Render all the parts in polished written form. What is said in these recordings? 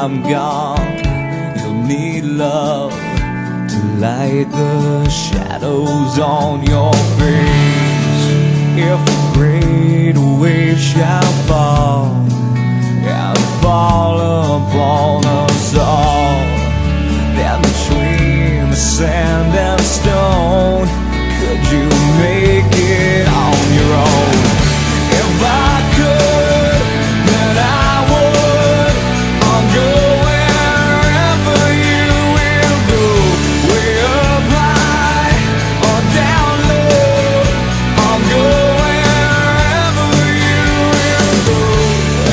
I'm gone, you'll need love to light the shadows on your face. If a great wave shall fall and fall upon us all, then between the sand and stone, could you make it on your own? If I could, then I would. I'll go wherever you will go, way up high or down low. I'll go wherever you will go,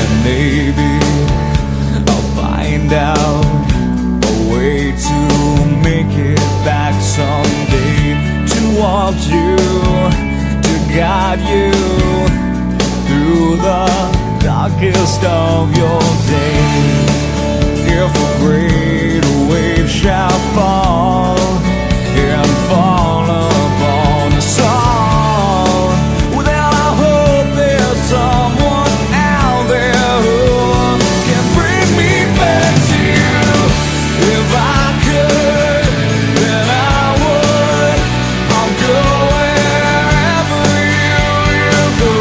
and maybe I'll find out a way to make it back someday, to walk you, to guide you through the darkest of your days. If a great wave shall fall and fall upon us all, well, then I hope there's someone out there who can bring me back to you. If I could, then I would. I'll go wherever you will go,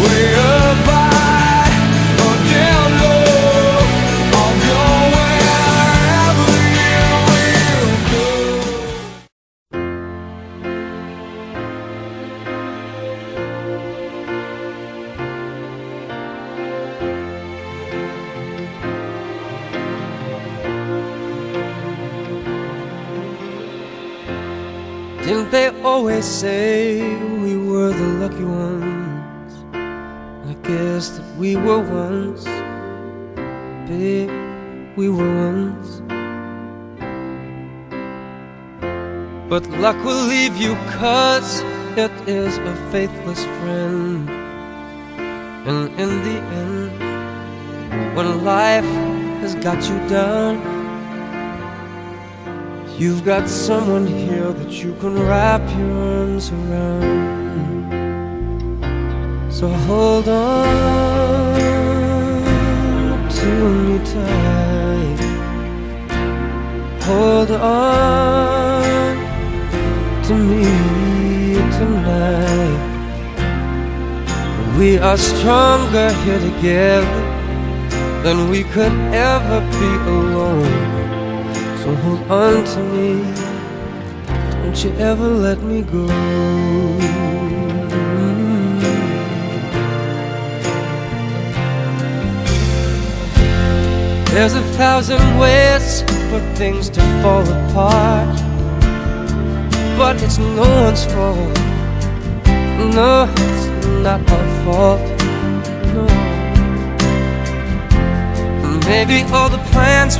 way up high or down low. I'll go wherever you will go. Didn't they always say we were the lucky ones? And I guess that we were once, babe, we were once. But luck will leave you 'cause it is a faithless friend. And in the end, when life has got you down, you've got someone here that you can wrap your arms around. So hold on to me tight, hold on to me tonight. We are stronger here together than we could ever be alone. So hold on to me, don't you ever let me go. There's 1,000 ways for things to fall apart, but it's no one's fault. No, it's not our fault. No. Maybe all the plans